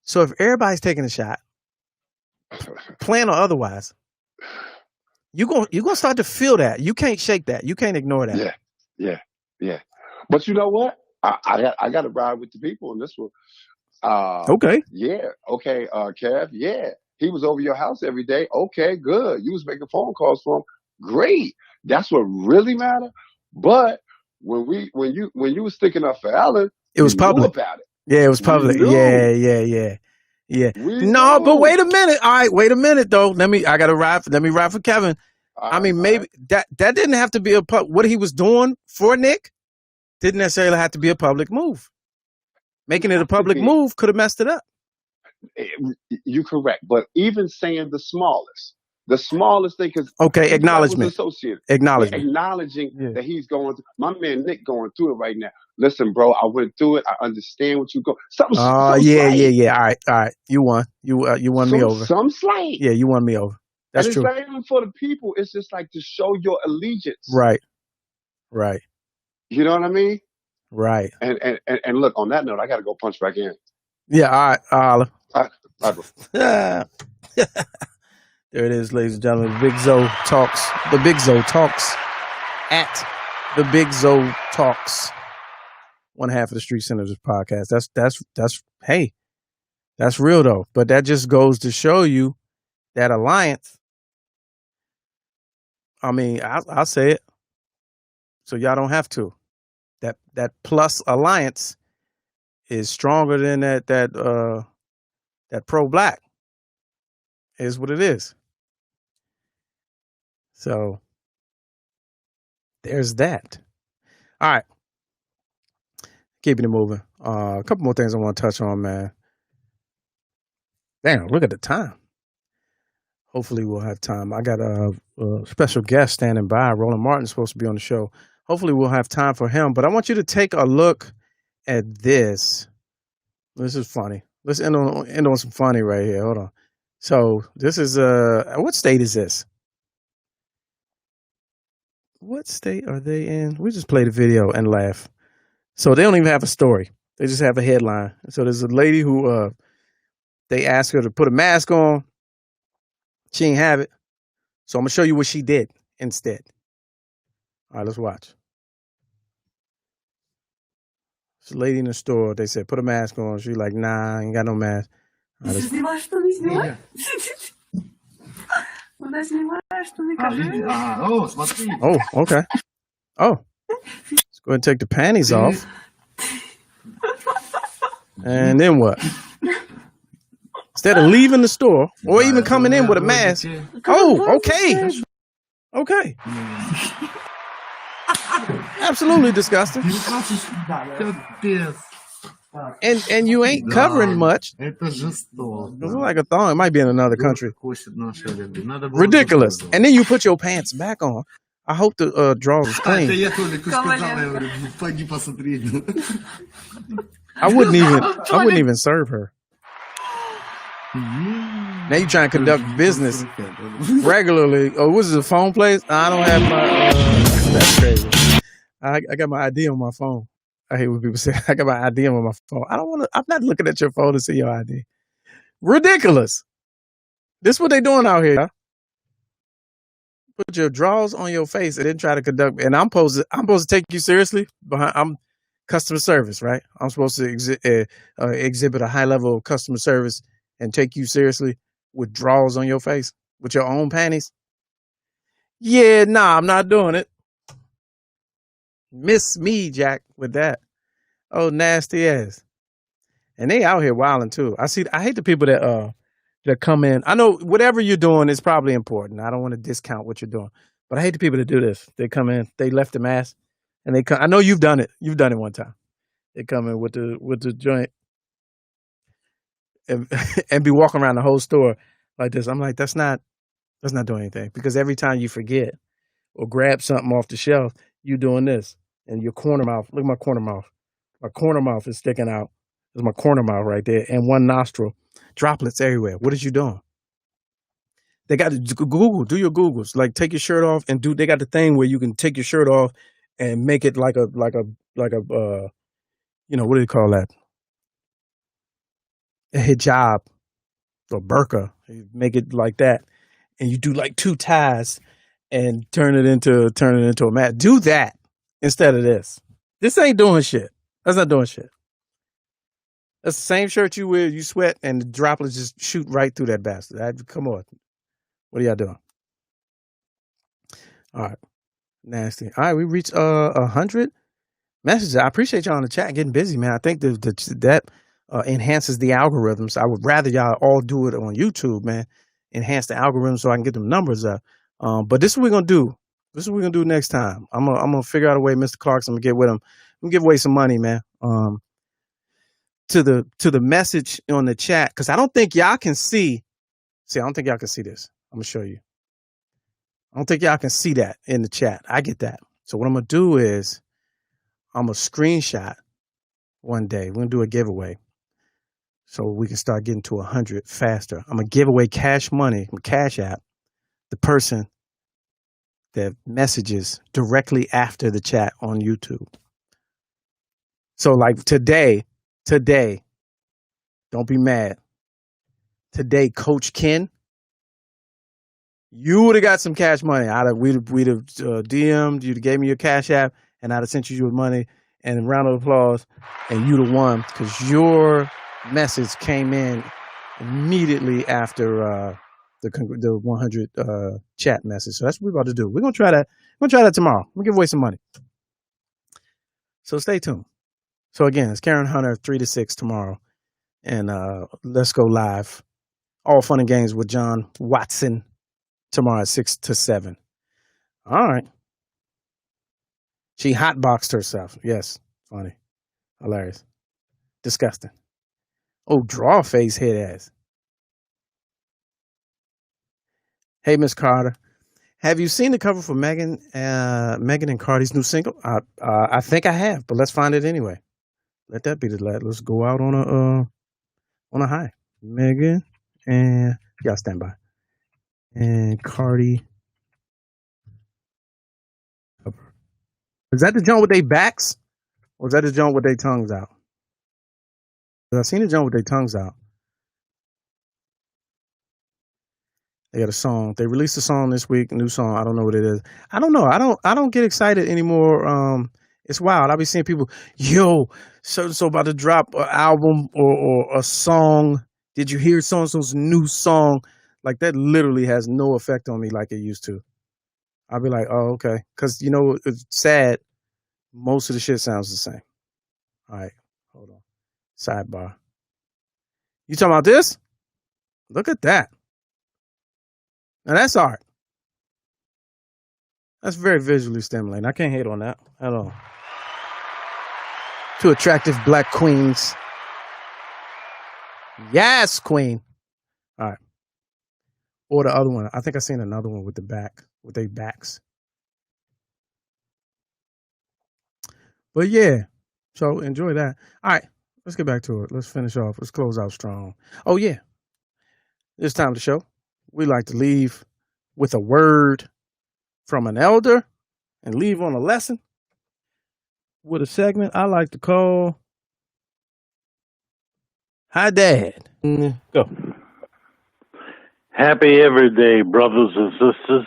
So if everybody's taking a shot, plan or otherwise, you're gonna start to feel that. You can't shake that. You can't ignore that. Yeah. But you know what? I got to ride with the people in this one. Okay. Yeah. Okay. Kev. Yeah. He was over your house every day. Okay. Good. You was making phone calls for him. Great. That's what really mattered. But when you was sticking up for Alan, it was public about it. Yeah, it was public. Yeah. No, but wait a minute. All right, wait a minute though. Let me ride for Kevin. I mean, maybe that didn't have to be what he was doing for Nick didn't necessarily have to be a public move. Making it a public move could have messed it up. You're correct, but even saying the smallest thing, because acknowledgement, acknowledging that he's going through. My man Nick going through it right now. Listen, bro, I went through it. I understand what you go. Yeah. All right. You won. You won me over. Some slight. Yeah, you won me over. That's true. It's not even for the people. It's just like to show your allegiance. Right. You know what I mean? Right. And look, on that note, I got to go punch back in. Yeah. All right. Bro. There it is, ladies and gentlemen. The Big Zo Talks. The Big Zo Talks. At the Big Zo Talks. One half of the Street Senators podcast. That's real though. But that just goes to show you that alliance. I mean, I'll say it. So y'all don't have to. That plus alliance is stronger than that pro-black. Is what it is. So there's that. All right. Keeping it moving. A couple more things I want to touch on, man. Damn, look at the time. Hopefully we'll have time. I got a special guest standing by. Roland Martin's supposed to be on the show. Hopefully we'll have time for him. But I want you to take a look at this. This is funny. Let's end on some funny right here. Hold on. So this is what state is this? What state are they in? We just play the video and laugh. So they don't even have a story. They just have a headline. So there's a lady who they asked her to put a mask on. She ain't have it. So I'm gonna show you what she did instead. All right, let's watch. This lady in the store, they said, put a mask on. She's like, nah, I ain't got no mask. Right, oh, okay. Oh, let's go ahead and take the panties off. And then what? Instead of leaving the store or even coming in with a mask. Oh, okay. Okay. Absolutely disgusting. And you ain't covering much. It looks like a thong. It might be in another country. Ridiculous. And then you put your pants back on. I hope the drawers is clean. I wouldn't even serve her. Now you trying to conduct business regularly. Oh, what is it, a phone place? I don't have my that's crazy. I got my ID on my phone. I hate when people say I got my ID on my phone. I'm not looking at your phone to see your ID. Ridiculous. This is what they doing out here. Huh? Put your drawers on your face and then try to conduct. And I'm supposed to take you seriously. I'm customer service, right? I'm supposed to exhibit a high level of customer service and take you seriously with drawers on your face with your own panties. Yeah, nah, I'm not doing it. Miss me, Jack, with that. Oh, nasty ass. And they out here wilding too. I hate the people that come in. I know whatever you're doing is probably important. I don't want to discount what you're doing, but I hate the people that do this. They come in, they left the mask, and they come. I know you've done it. You've done it one time. They come in with the joint and be walking around the whole store like this. I'm like, that's not doing anything, because every time you forget or grab something off the shelf, you doing this, and your corner mouth. Look at my corner mouth. My corner mouth is sticking out. There's my corner mouth right there, and one nostril. Droplets everywhere. What is you doing? They got to Google. Do your Googles. Like, take your shirt off and do. They got the thing where you can take your shirt off and make it like a what do you call that? A hijab or burqa. You make it like that, and you do like 2 ties and turn it into a mat. Do that instead of this. This ain't doing shit. That's not doing shit. That's the same shirt you wear, you sweat, and the droplets just shoot right through that bastard. Come on. What are y'all doing? All right. Nasty. All right, we reached 100 messages. I appreciate y'all in the chat getting busy, man. I think that enhances the algorithms. I would rather y'all all do it on YouTube, man. Enhance the algorithm so I can get them numbers up. But this is what we're gonna do. This is what we're gonna do next time. I'm gonna figure out a way, Mr. Clarkson. I'm gonna get with him. I'm gonna give away some money, man. To the message on the chat, because I don't think y'all can see. I don't think y'all can see this. I'm gonna show you. I don't think y'all can see that in the chat. I get that. So what I'm gonna do is I'm gonna screenshot one day. We're gonna do a giveaway so we can start getting to 100 faster. I'm gonna give away cash money, Cash App, the person that messages directly after the chat on YouTube. So like today, don't be mad. Today, Coach Ken, you would have got some cash money. We'd have DM'd, you'd have gave me your Cash App, and I'd have sent you your money and a round of applause, and you'd have won because your message came in immediately after the 100 chat message. So that's what we're about to do. We're gonna try that. We're gonna try that tomorrow. We'll give away some money. So stay tuned. So again, it's Karen Hunter 3 to 6 tomorrow, and let's go live. All fun and games with John Watson tomorrow at 6 to 7. All right. She hotboxed herself. Yes, funny, hilarious, disgusting. Oh, draw face head ass. Hey, Miss Carter, have you seen the cover for Megan and Cardi's new single? I think I have, but let's find it anyway. Let that be the last. Let's go out on a high. Megan and y'all stand by. And Cardi. Is that the joint with their backs? Or is that the joint with their tongues out? I've seen the joint with their tongues out. They got a song. They released a song this week, a new song. I don't know what it is. I don't know. I don't get excited anymore. It's wild. I'll be seeing people, yo, so about to drop an album or a song. Did you hear so-and-so's new song? Like, that literally has no effect on me like it used to. I'll be like, oh, okay. Because, you know, it's sad. Most of the shit sounds the same. All right. Hold on. Sidebar. You talking about this? Look at that. Now that's art. That's very visually stimulating. I can't hate on that at all. Two attractive black queens. Yes, queen. All right. Or the other one. I think I seen another one with the back, with their backs. But yeah, so enjoy that. All right, let's get back to it. Let's finish off. Let's close out strong. Oh yeah, this time of the show, we like to leave with a word from an elder and leave on a lesson with a segment I like to call Hi Dad. Go. Happy every day, brothers and sisters.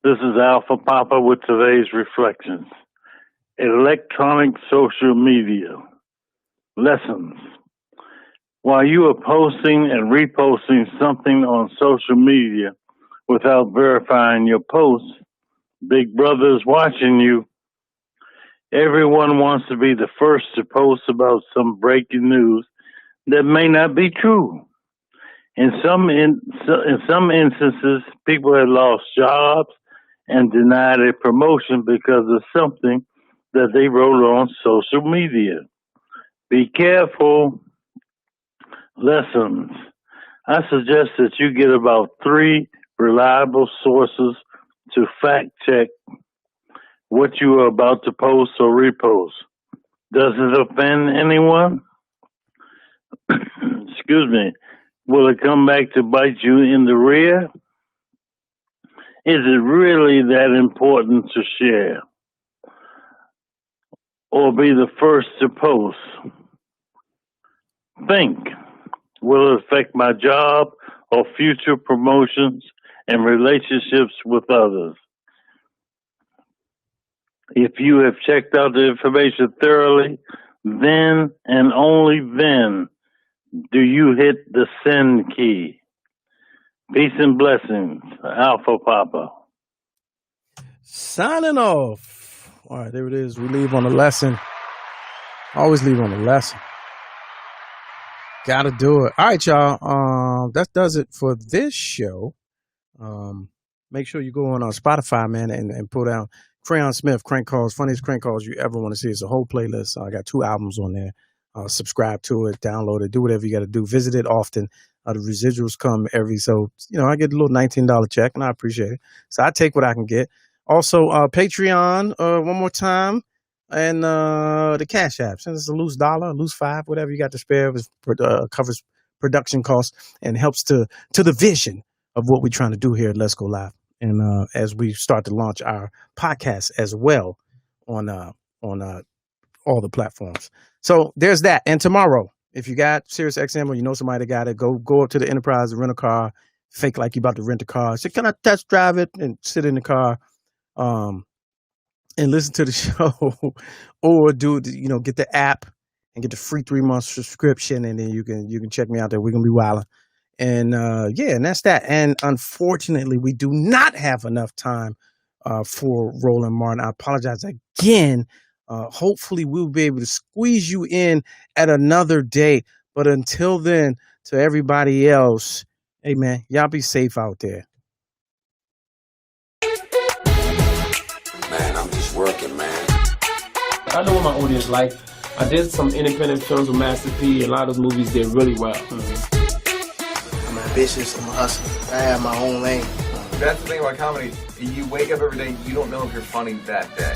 This is Alpha Papa with today's reflections. Electronic social media. Lessons. While you are posting and reposting something on social media without verifying your post, Big Brother is watching you. Everyone wants to be the first to post about some breaking news that may not be true. In some instances, people have lost jobs and denied a promotion because of something that they wrote on social media. Be careful. Lessons. I suggest that you get about 3 reliable sources to fact check what you are about to post or repost. Does it offend anyone? Excuse me. Will it come back to bite you in the rear? Is it really that important to share or be the first to post? Think, will it affect my job or future promotions and relationships with others? If you have checked out the information thoroughly, then and only then do you hit the send key. Peace and blessings, Alpha Papa. Signing off. All right, there it is. We leave on a lesson. Always leave on a lesson. Gotta do it. All right, y'all. That does it for this show. Make sure you go on Spotify, man, and pull down Crayon Smith, Crank Calls, funniest crank calls you ever want to see. It's a whole playlist. I got 2 albums on there. Subscribe to it, download it, do whatever you got to do. Visit it often. The residuals come every, so, I get a little $19 check, and I appreciate it. So I take what I can get. Also, Patreon, one more time, and the Cash App. Since it's a loose $1, loose $5, whatever you got to spare, covers production costs and helps to the vision of what we're trying to do here at Let's Go Live. And as we start to launch our podcast as well on all the platforms. So there's that. And tomorrow, if you got Sirius XM or you know somebody that got it, go up to the Enterprise and rent a car, fake like you about to rent a car. Say, can I test drive it? And sit in the car and listen to the show, or get the app and get the free 3-month subscription, and then you can check me out there. We're gonna be wilding. And and that's that. And unfortunately, we do not have enough time for Roland Martin. I apologize again. Hopefully we'll be able to squeeze you in at another day. But until then, to everybody else, hey man, y'all be safe out there. Man, I'm just working, man. I know what my audience like. I did some independent films with Master P. A lot of those movies did really well. I'm ambitious. I'm a hustler. I have my own lane. That's the thing about comedy. You wake up every day, you don't know if you're funny that day.